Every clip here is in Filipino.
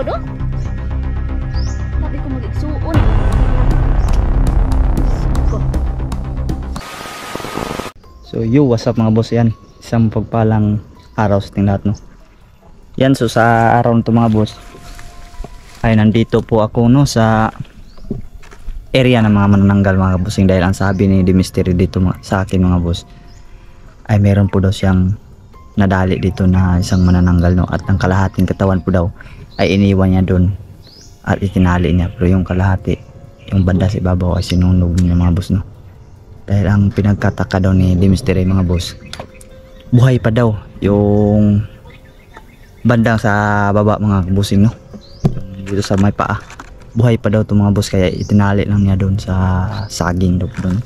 po do. Sabi ko mag-igsuon. So what's up mga boss, yan. Isang pagpalang araw sa ating lahat, no. Yan, so sa araw nito mga boss, ay nandito po ako, no, sa area ng mga manananggal mga bossing, dahil ang sabi ni The Mystery dito sa akin mga boss, ay meron po daw siyang nadali dito na isang manananggal, no, at ang kalahating katawan po daw ay iniwan niya doon at itinali niya, pero yung kalahati, yung banda sa ibabaw ay sinunog niya mga boss, no. Dahil ang pinagkataka daw ni The Mystery mga boss, buhay pa daw yung bandang sa baba mga bossing, no, dito sa may paa, buhay pa daw to mga boss, kaya itinali lang niya doon sa saging daw doon.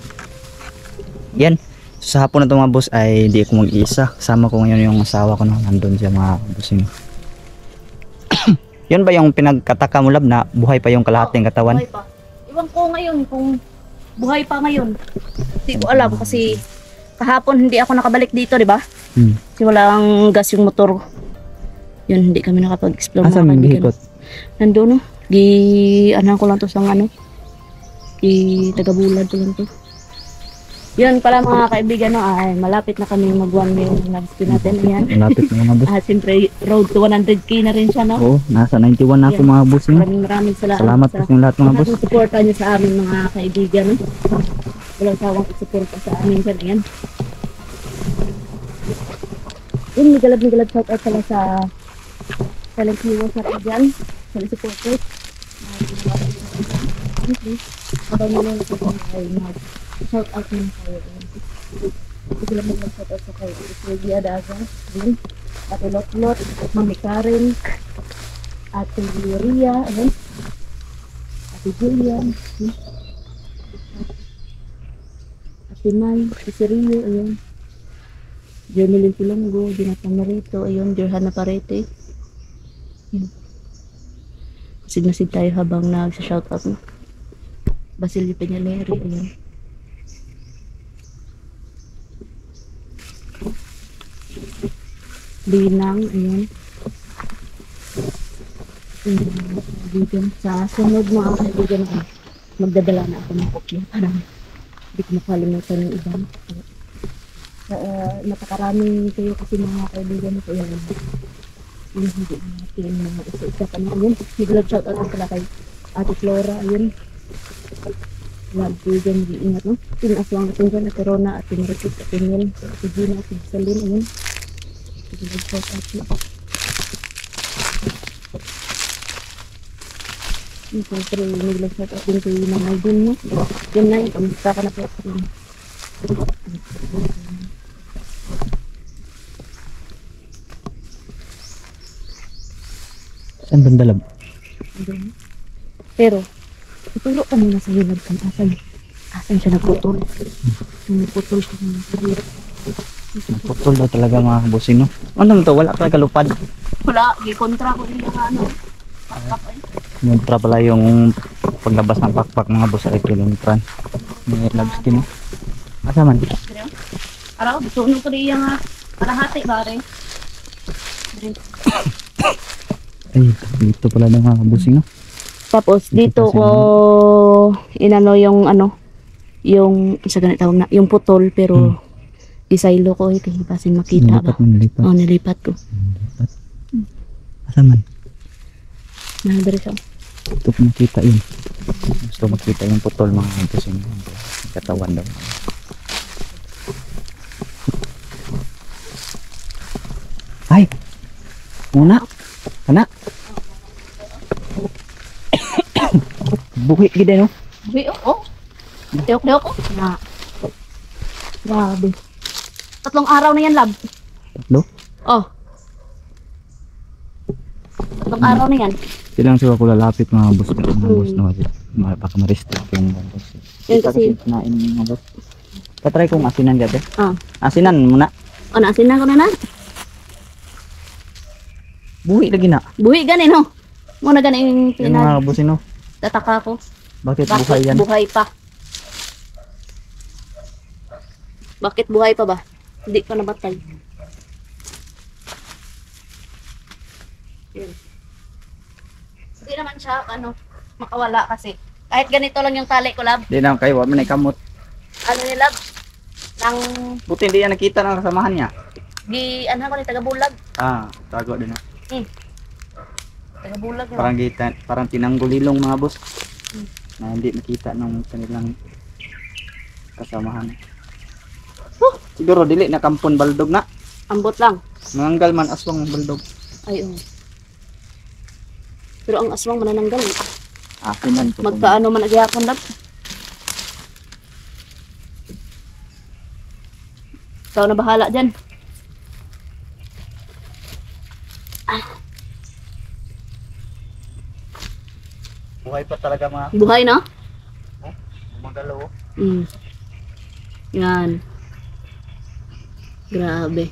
Yan, so, sa hapon na to mga boss ay hindi ako mag-iisa, kasama ko ngayon yung asawa ko, no, nandun siya mga bossing. Yun ba yung pinagkataka mo, lab, na buhay pa yung kalahating katawan? Buhay pa. Iwan ko ngayon kung buhay pa ngayon. Hindi ko alam kasi kahapon hindi ako nakabalik dito, di ba? Kasi walang gas yung motor. Yun, hindi kami nakapag-explore. Asa may gihikot? Nandun, no? Ano ko lang to sa ano? Tagabulad ko lang to. Yun pala mga kaibigan, no, ay malapit na kami mag-1 million nag-spin natin. Ayan. Malapit na mga boss. Siyempre, road to 100k na rin siya, no? Oo, nasa 91 na ako mga boss, no? Maraming Salamat po sa lahat mga boss. Suporta niyo sa amin mga kaibigan, no? Walang sawang suporta sa amin dyan. Ayan. Yun, migalab shout out pala sa Silent Viewers natin dyan. Sa supporters. Habang nyo lang ito ay shout out naman kayo. Ito sila mag-shout out sa kayo. Silvia Daga, Ate Lotlot, Mami Karen, Ate Ria, ayan. Ate Julia, Ate May, Ate Sirio, ayan. Jermelin Pilonggo, Jonathan Marito, ayun, Jerhana Parete. Ayan. Masid tayo habang nagsa-shoutout, no? Basilio Peñaleri, ayan. Binang, ayan. Kaibigan, sa sunod mga kaibigan, magdadala na ako ng kopya para hindi ko makalimutan yung iba. Napakaraming kayo kasi mga kaibigan ko yan. Yung hindi natin mga isa-isa pa na. Ayun, sigurad shout out pala kay Ate Flora. Ayun. Love you dyan, iingat, no? Tinaswang natin dyan, Ate Rona, Ate Maritis, Ate Mel, Ate Gina, Ate Salin. Ayun. Sigurad shout out na. Siyempre, naglag shout out din kay Nanay din, no? Yan na, kamusta ka na po. Saan bandalab? Pero, ituro ka muna sa hilad kan. Asan siya nagputol? Nagputol siya ng sarili. Nagputol daw talaga mga bossing, no? Ano to? Wala talaga lupad. Wala, gikontra ko nila ano. Pakpak eh. Kontra pala yung paglabas ng pakpak mga boss ay kilintran. May labskin, no? Asa man? Araw, suno ko rin yung kalahati ba rin? Ay, dito pala ng mga bossing, no? Tapos dito ko inano yung ano, yung isa ganit tawag na, yung putol pero isaylo ko ito hipasin makita ba. Nilipat. Oh, nilipat ko. Nilipat. Asa man? Nandere siya. Gusto ko makita yun. Gusto makita yung putol mga bossing. Katawan daw. Ay! Muna! Kana! Buhi gida, no? Uy, oh. Deok-deok oh. Na. Grabe. 3 araw na yan, lab. Tatlo? Oh. 3 araw na yan. Silang siya ko lalapit mga boss, no? Baka ma-restrict yung mga boss. Yan kasi. Kinain mga boss. Patry kong asinan gabi. Asinan muna. O, naasin na ko na na. Buhi lagi na. Buhi gani, no? Muna gani yung Yung mga boss, no? tataka ko. Bakit Bakit buhay yan? buhay pa? Bakit buhay pa ba? Hindi pa nabatay. Yan. Hindi naman siya, makawala kasi. Kahit ganito lang yung tali ko, lab. Di na kayo, wala man kamot. Ano ni lab? Nang, Buti hindi yan nakita ng kasamahan niya. ko ni taga-bulag. Ah, tago din na. Taga-bulag na. Parang tinanggulilong mga boss. Hmm. Na hindi nakita ng kanilang kasamahan. Siguro dili na kampon baldog na. Ambot lang. Manganggal man aswang baldog. Ay, Pero ang aswang manananggal. Akin po. Magkaano man agyapon lab. Ikaw na bahala dyan. Buhay pa talaga mga Buhay na? gumagalaw. Yan. Grabe.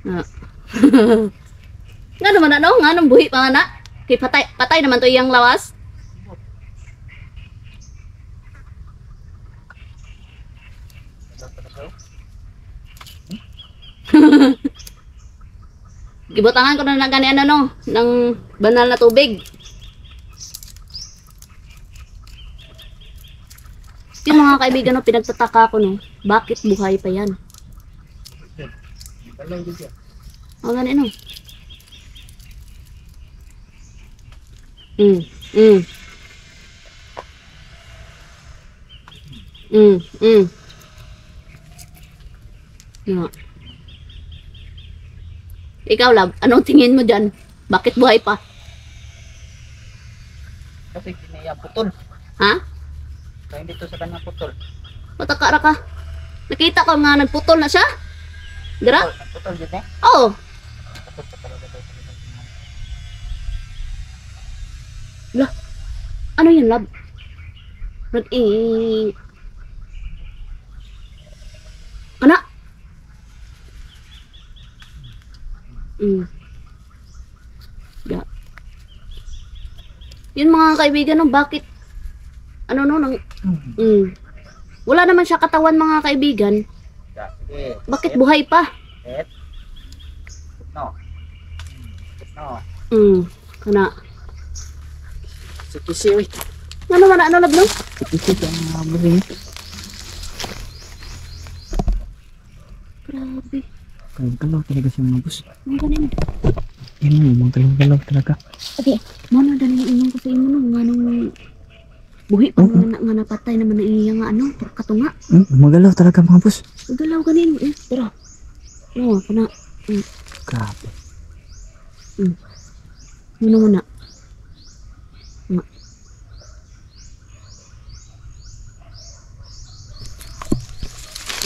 Na. Nga naman nga nang buhi pa nga na. Kay patay naman to iyang lawas. Gibutangan ko na ng ganyan ng banal na tubig. Yung mga kaibigan pinagtataka ko bakit buhay pa yan? Ang ganyan Yeah. Ikaw, lab, anong tingin mo dyan? Bakit buhay pa? Kasi kiniya putol. Ha? Kaya dito sa kanya putol. Matakara ka. Nakita ko nga nagputol na siya. Dira? Putol dito eh. Oo. Lah, ano yun, lab? Kana? Yeah. Yun mga kaibigan, bakit? Wala naman siya katawan mga kaibigan. Sige. Bakit buhay pa? No. No. Kana. Sikisi uy. Ano lab no? Sikisi ang mga buhay. Grabe. Kalaw talaga siya mga boss. Ang ganin. Yan mga kalaw talaga. Okay, mana dali ingon ko sa imo nga nung buhi pa nga napatay naman na iya nga katunga. Magalaw talaga mga boss. Galaw ganin pero. No, kana. Grabe. Muna.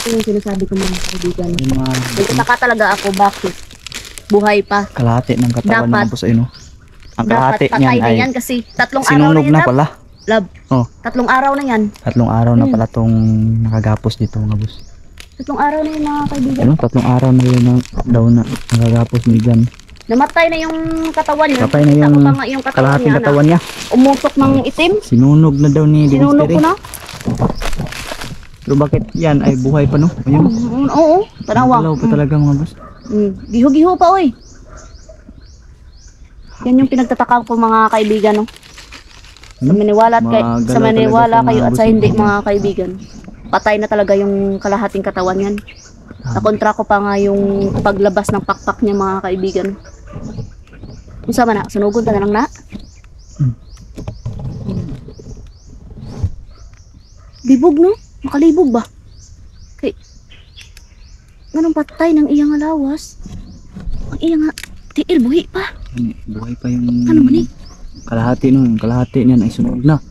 Ito yung sinasabi ko mga kaibigan. Nagtataka talaga ako bakit buhay pa. Kalahati ng katawan Dapat. ng boss ay no. Ang kalahati Dapat niyan patay na ay yan kasi 3 araw na sinunog yan. na pala. Lab. Oh. 3 araw na yan. 3 araw na pala tong nakagapos dito mga boss. 3 araw na yan mga kaibigan. Ano? 3 araw na yun daw na nakagapos ni Jan. Namatay na yung katawan niya. Patay na yung Ako pa nga yung katawan kalahating niya, katawan niya. Umusok ng itim. Sinunog na daw ni Sinunog ko Dimitri. na. Pero bakit yan ay buhay pa no? Ayun. Oo, tanawa. Magalaw pa talaga mga boss. Giho-giho pa oy. Yan yung pinagtataka ko mga kaibigan Sa maniwala Magalaw sa maniwala talaga kayo mga at sa boss. hindi mga kaibigan. Patay na talaga yung kalahating katawan yan. Nakontra ko pa nga yung paglabas ng pakpak niya mga kaibigan. Unsa man na, sunugon ta na lang na. Libog no? Makalibog ba? Kay ganong patay ng iyang alawas. Ang iyang tiil buhi pa. Buhay pa yung Ano man kalahati no. Yung kalahati niyan ay sunog na.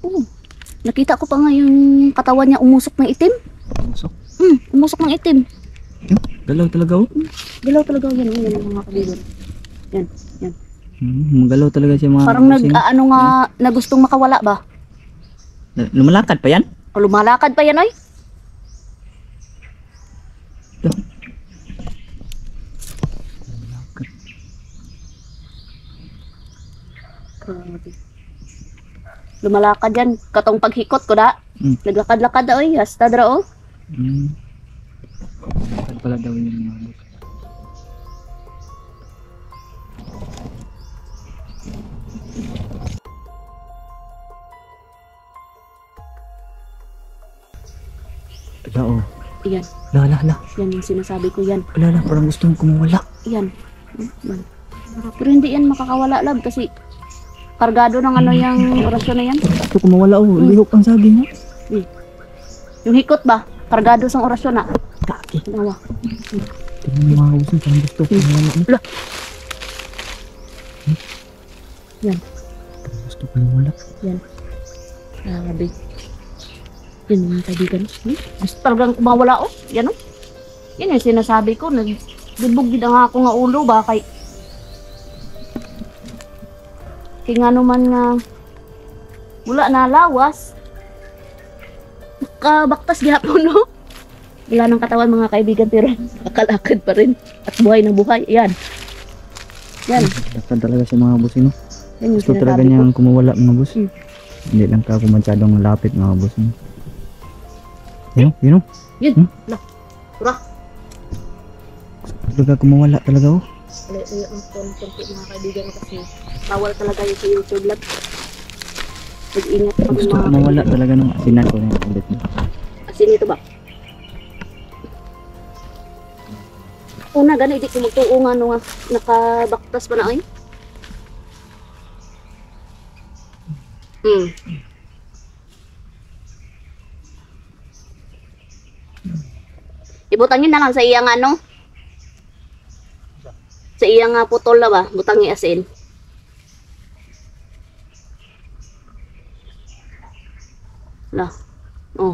Oo. Nakita ko pa nga yung katawan niya umusok ng itim. Umusok. Umusok ng itim. Galaw talaga oh. Galaw talaga yan mga kaibigan. Yan. Magalaw talaga siya mga Parang bossing. na gustong makawala ba? Lumalakad pa yan? O lumalakad pa yan ay? Grabe. Lumalakad yan. Katong paghikot ko da. Naglakad-lakad da oy. Hasta dra o. Lakad pala daw yung mga boss. Wala oh. Yan. Wala. Yan yung sinasabi ko yan. Wala, parang gusto mong kumawala. Yan. Yan. Pero hindi yan makakawala lab kasi kargado ng ano yung orasyon na yan. Ito kumawala oh, lihok ang saging oh. Yung hikot ba? Kargado sa orasyon na. Kaki. Nawa. Tingnan mo mga kabusin, parang gusto kumawala mo. Wala. Yan. Parang gusto kumawala. Yan. Grabe. Yan mga kaibigan. Gusto talagang kumawala oh. Yan oh. Yan yung sinasabi ko. Nagbibog din nga ako nga ulo ba kay nga naman nga wala na lawas. Kabaktas gihapon no. Wala ng katawan mga kaibigan pero akalakad pa rin at buhay na buhay. Yan. Yan. Lakad talaga si mga boss no. Yan yung Gusto sinasabi talaga ko. niyang kumawala mga boss. Hmm. Hindi lang ka kumansyadong lapit mga boss no. Yun. Yun. Hmm? Wala. Tura. Talaga kumawala talaga oh. Wala ang konti mga kaibigan kasi bawal talaga yung sa YouTube live. Mag-ingat pag Gusto mga kumawala talaga nung asinan ko na yung ulit mo. asin ito ba? Una gani di ko magtuo nga no nga nakabaktas pa na ay. Ibutangin na lang sa iyang ano. Sa iyang putol na ba? Butangi asin. La. Oh.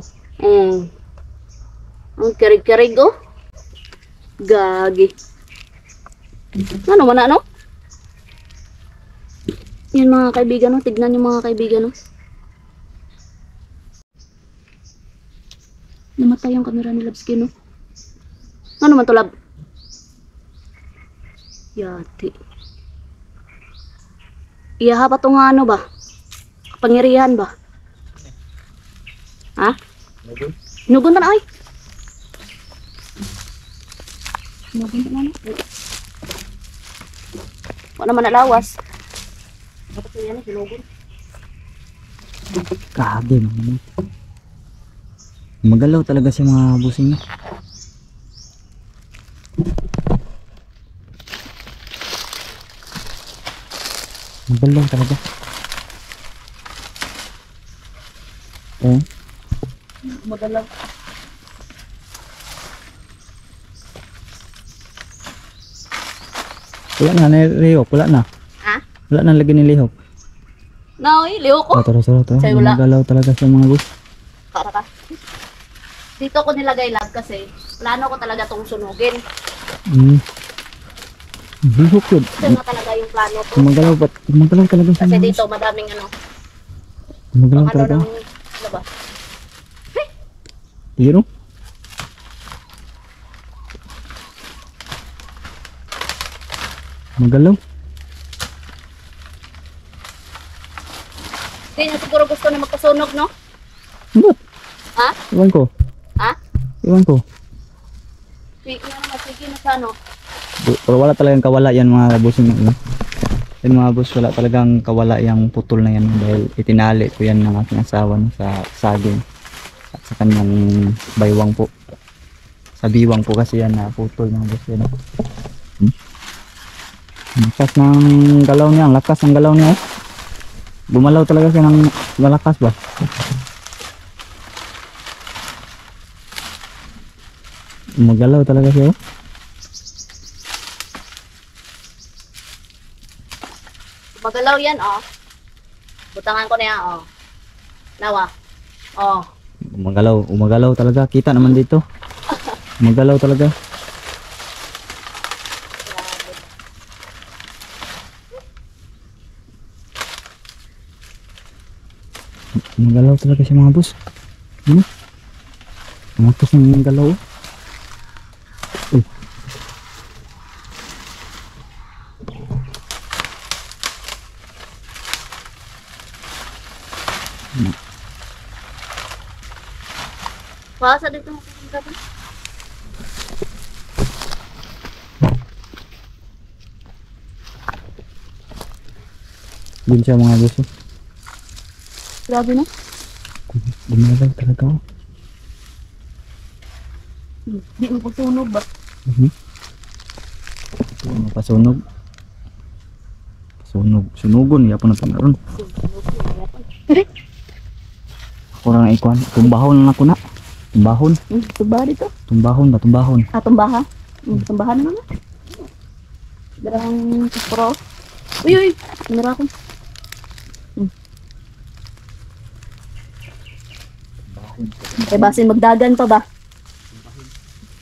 Ang kirig-kirig oh. Gagi. Ano man ano? Yan mga kaibigan no. Tignan yung mga kaibigan no. Namatay yung camera ni Labski no. Ano man to Lab? Yati. Iyaha pa to nga ano ba? Kapangyarihan ba? Ha? Nugon ka na ay. Nugon ka na na. Wala naman nalawas. Dapat yung yan eh, sinugon. Kage mga magalaw talaga si mga busing na. Magalaw talaga. Oh. Magalaw. Wala na nilihok, wala na. Ha? Wala na lagi nilihok. Naoy, liho ko. Oh, tara. Sa'yo wala. Magalaw talaga sa mga bus. Para ka. Dito ko nilagay lab kasi plano ko talaga tong sunugin. Lihok yun. Ito na talaga yung plano ko. Magalaw talaga sa Kasi mga dito bus. madaming ano. Magalaw Ano talaga. ng ano ba? Yun oh. Magalaw. Hindi niya siguro gusto na magkasunog, no? Ba't? Ha? Iwan ko. Ha? Iwan ko. Sige na sa ano. Pero wala talagang kawala yan mga busing. Yan mga bus, wala talagang kawala yung putol na yan dahil itinali ko yan ng aking asawa no, sa saging at sa kanyang baywang po. Sa biwang po kasi yan na putol mga bus yan. Lakas ng galaw niya, ang lakas ng galaw niya. Gumalaw talaga siya ng malakas ba? Magalaw talaga siya. Magalaw yan, oh. Butangan ko na yan, oh. Nawa. Oh. Umagalaw talaga. Kita naman dito. Umagalaw talaga. Umagalaw talaga siya mga boss. Ano? Umakas ng galaw. Uy. Pasa dito mo kung Din siya mga boss. grabe no? Gumalaw talaga. Di mo po tunog ba? Ano pasunog? Sunugon ya po na panaron. Ako lang ikuan, tumbahon lang ako na. Tumbahon. Tumbahan dito. Tumbahon ba tumbahon? Ah, tumbaha. Tumbahan na naman. Darang pro. Uy, mira ko. Ay, basin magdagan pa ba?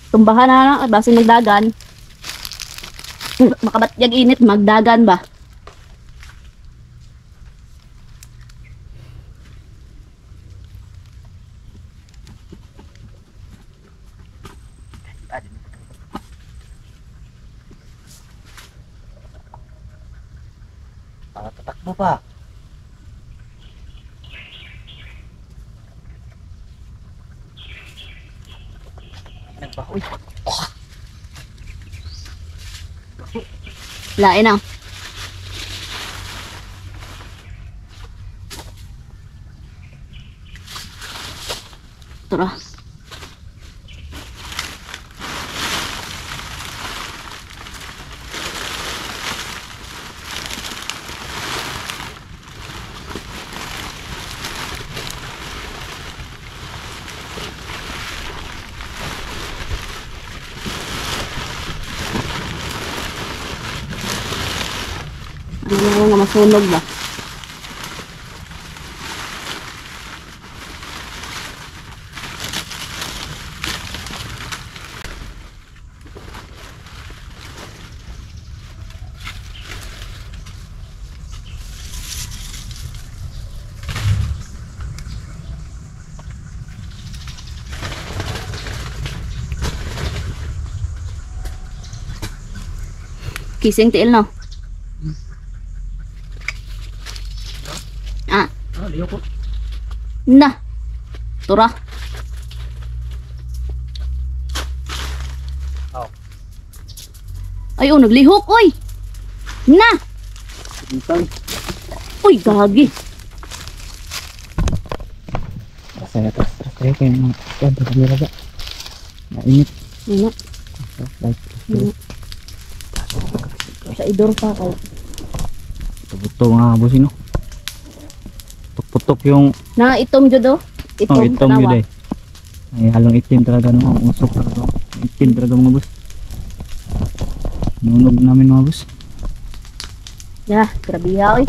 Tumbahan na lang, ay, basin magdagan. Makabatyag init, magdagan ba? Tatakbo pa. Nagbahoy. Lain na. Tara. Ano nga masunog ba? Kising tiil no? Ah, Liyo ko. na. Tura. Oh. Ay, oh, naglihok, oy. Na. Bintang. Uy, gagi. Saya tas kayo kayo mga kuwan sa kamera ba? Mainit. Ano? Like, Sa idor pa ako. buto mga busino. Putok yung Na itom jud do. Itom, itom tanawa. yun eh. Ay halong itim talaga no, usok talaga. Itim talaga mga bus. Nunog namin mga bus. Ya, grabe ha, oy.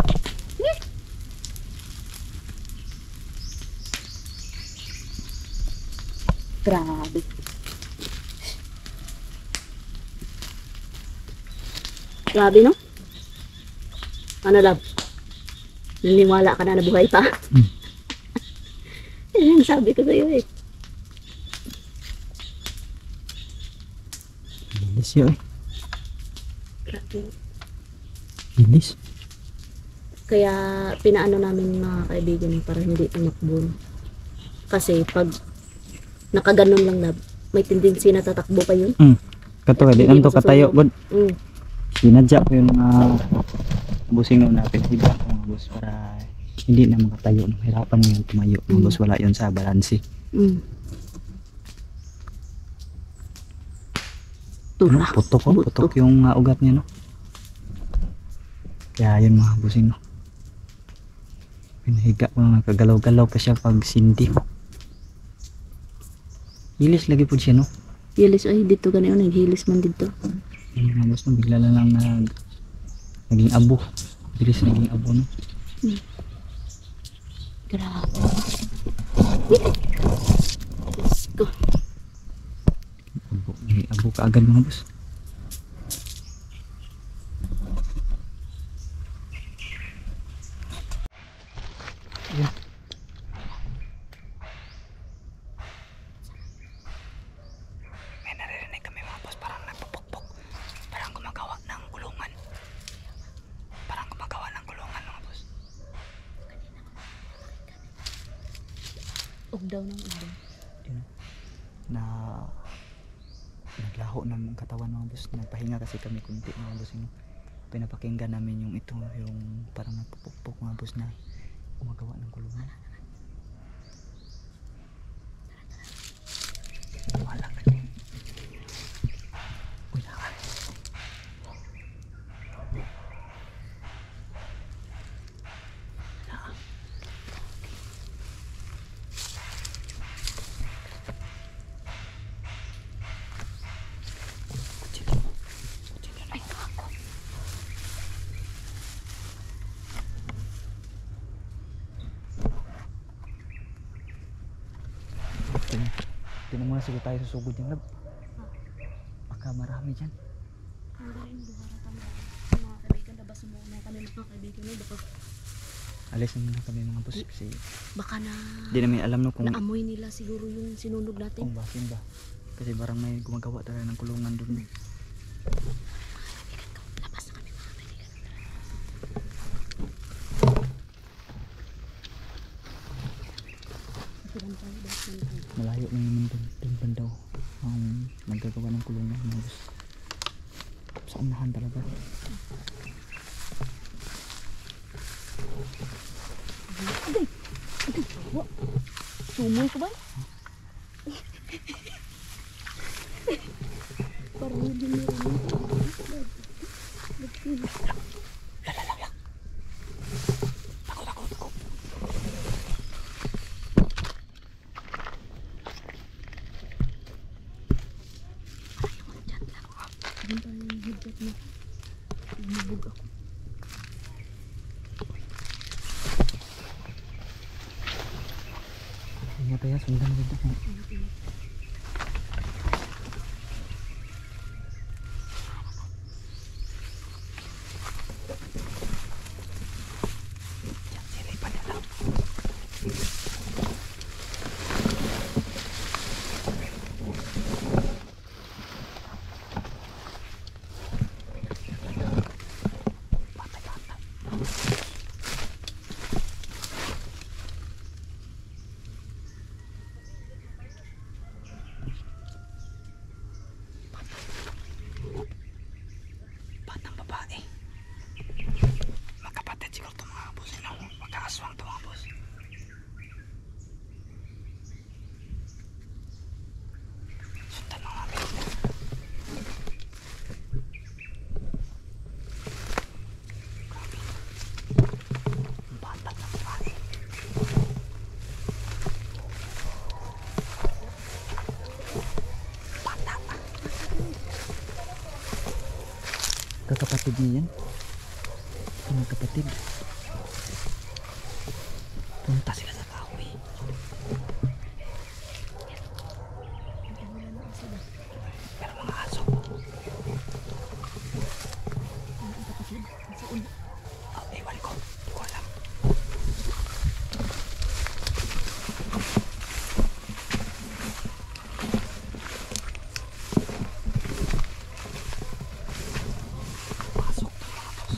Grabe. Grabe, no? Ano, love? Naniwala ka na nabuhay pa? Yan, sabi ko sa'yo eh. Bilis yun eh. Grabe. Bilis. Kaya pinaano namin mga kaibigan para hindi tumakbo. Kasi pag nakaganon lang na may tendency na tatakbo pa yun. Kato ka, di Hindi lang to katayo. masusunod. God. Sinadya ko yung mga busing na natin. Hiba ko mga bus para hindi na makatayo. Hirapan mo yung tumayo. Mga bus wala yun sa balansi. Tura. Putok ko. Putok yung ugat niya no. Kaya yun mga busing no. Pinahiga ko na kagalaw-galaw pa siya pag sindi. Hilis lagi po siya no. Hilis ay dito ganyan naghilis man dito. Yung mga bus no, bigla na lang naging abo. Bilis naging abo no. Grabe. Let's go. Abo ka agad mga bus. May naririnig kami mga bus, parang nagpupukpok. Parang gumagawa ng kulungan. Parang gumagawa ng kulungan mga bus. Ugdaw ng ugdaw. Na naglaho ng katawan mga bus. Nagpahinga kasi kami kunti mga bus. Yung pinapakinggan namin yung ito, yung parang nagpupukpok mga bus na gumagawa ng kulungan. Wala ka din. Di na muna siguro tayo susugod yung lab. Baka marami dyan. Hindi rin, duhara kami. Mga kaibigan, labas mo na kami mga kaibigan. Baka, Alis na muna kami mga boss kasi baka na di namin alam no kung naamoy nila siguro yung sinunog natin. basin ba. Kasi parang may gumagawa talaga ng kulungan doon. Labas na kami mga kaibigan. Ito lang tayo, labas na tayo. Malayo na naman doon bandaw ang naggagawa ng kulungan mga boss. Sa unahan talaga. Aday! Aday! Wa! Sumoy ka ba? Parang hindi mo rin. Doon tayo yung higit mo. Lumubog ako. Ingat tayo, sundan dito. Batang babae. Magkapatid siguro ito mga boss. Magkaaswang ito mga boss. Sundan mga namin. Grabe. Batang babae. Bata. Kakapatid niya yan. Magkapatid. Punta sila sa kahoy. Pero mga aso. Iwan ko. Hindi ko alam. Pasok na mga boss.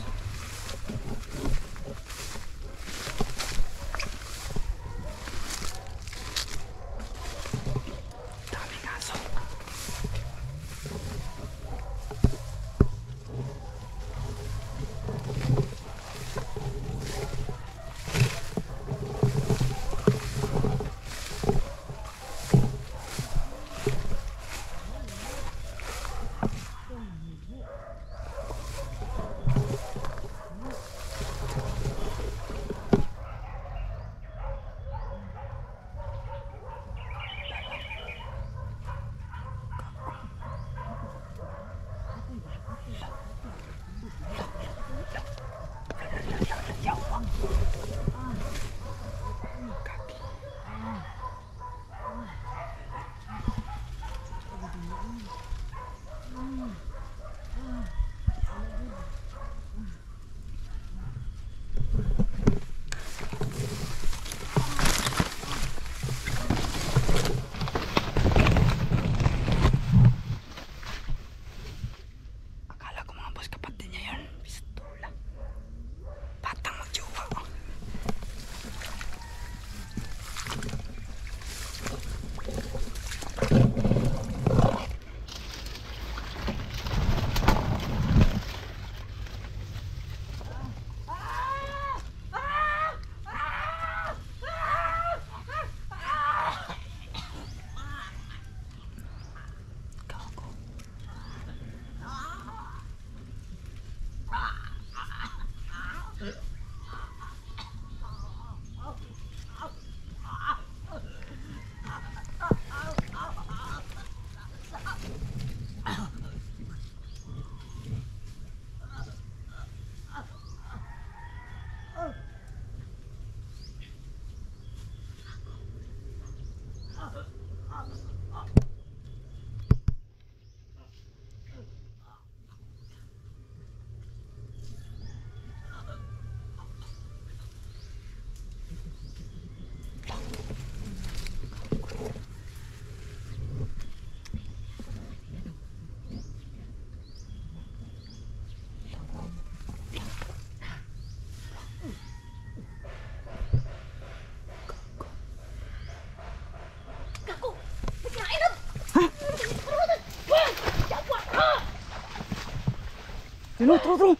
Yun, tro.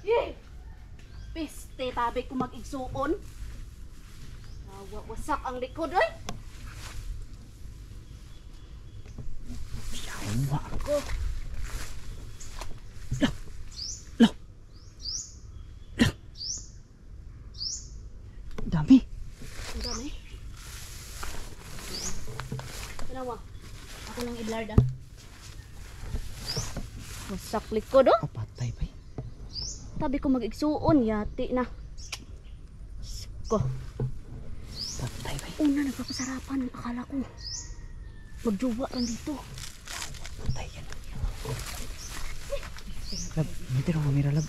Yay! Piste, tabi ko mag-igsuon. Wasak ang likod, oy. Yawa. Ko. Dami. Ang dami. Kanawa. Ako lang i-blur da. Wasak likod, oh. Kapatay pa eh. Tabi ko mag-igsuon, yati na. Ko. Patay pa eh. Una nagpapasarapan. Akala ko magjuwa lang dito. Patay yan. Lab, may tira kamera lab.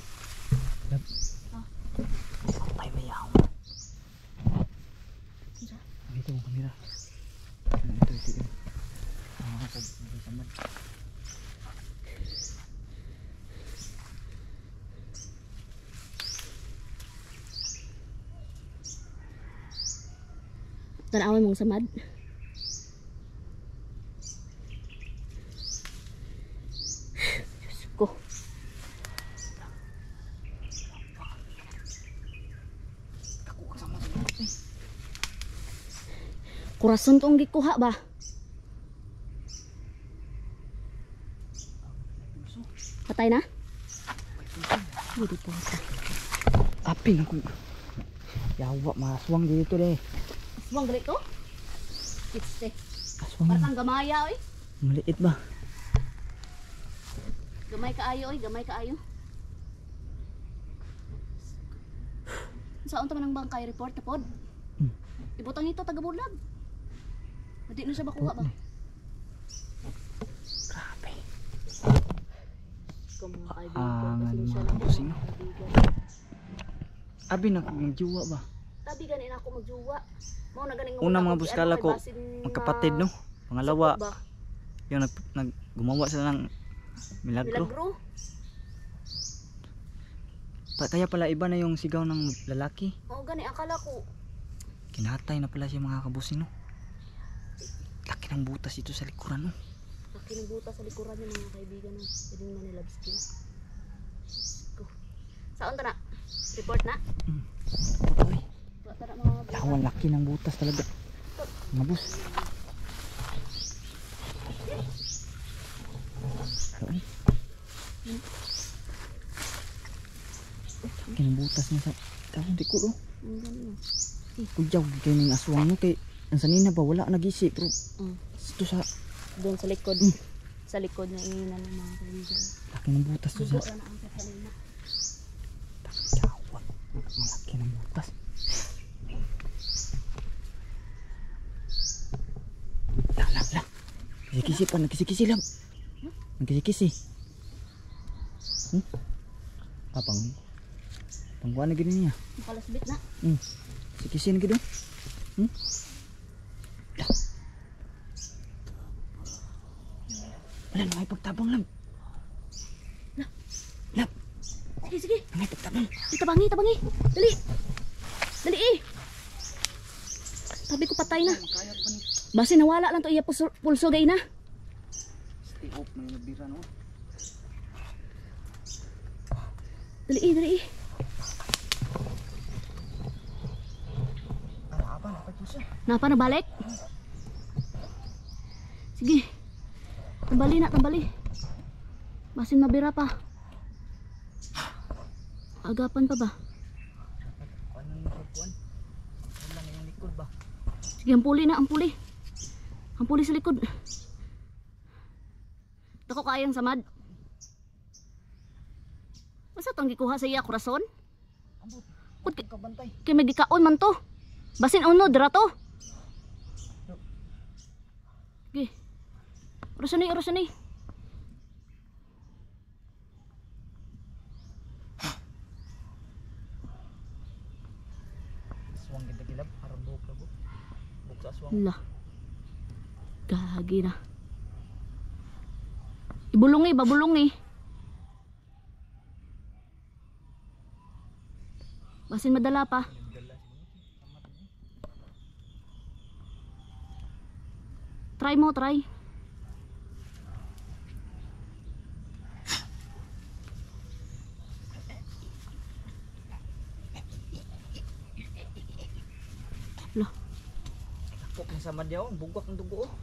Lab. Patay may yaw. Dito mo kamera. Ito yun. Ako, may samad. Tanawin mong samad. Diyos ko. Kurason tong gikuha ba? Patay na? Hindi po. Aping ako. Yawa, maswang dito deh. Aswang gali to? Kitse. Aswang. Parang gamaya oy. Maliit ba? Gamay kaayo oy, gamay kaayo. Saan taman ang bangkay report na pod? Ibutang ito taga bulag. Hindi na siya makuha ba? Grabe. Kung Angan mga busing. Abi na magjuwa ba? Tabi ganin ako magjuwa. Mao na ganing Una mga buskala ko magkapatid no. Pangalawa ba? yung gumawa sila ng milagro. Milagro. Kaya pala iba na yung sigaw ng lalaki. Oo gani akala ko. Kinahatay na pala siya mga kabusing no. Laki ng butas ito sa likuran no. Laki ng butas sa likuran niya mga kaibigan no. Pwedeng manilab skin. Go. Saan ta na? Report na? Patoy. Wala na mga Lawan laki ng butas talaga. Mga bus. Saan? Laki ng butas niya sa tawang di ko no. Ang ganun. Kuyaw kayo ng aswang no kay ang sanina ba wala nag-isip pero ito sa Doon sa likod. Sa likod niya inginan ng mga kaibigan. laki ng butas to Dugo sa na ang kasalina. yawa. Malaki ng butas. Lang. Kisi-kisi pa, nagkisi-kisi lang. Nagkisi-kisi. Pangkuhan na gini niya. Makalasbit na. Kisi-kisi na gini. Wala, may pagtabang lang. Lap, Sige. may pagtabang. Tabangi. Dali. Dali eh. Sabi ko patay na. Basi nawala lang to iya pulso gay na. Stay off na yung nabira no. Dali. Apa, dapat po siya. Napa na balik? Sige. Tambali. Basin mabira pa. Agapan pa ba? Ano yung pagkuhan? Wala na yung likod ba? Sige, ampuli na. Ampuli sa likod. Dako kayang samad. Masa itong gikuha sa iya kurason? Ambot, Kut kabantay. kay magikaon man to. Basin unod dira to. Sige. Orasan ni. Aswang gilab, harap buhok. Buhok sa aswang. Lah. Gagi na. Babulungi. Basin madala pa. Try mo. Pok na sa madyaw, bugwak ng dugo. Oh.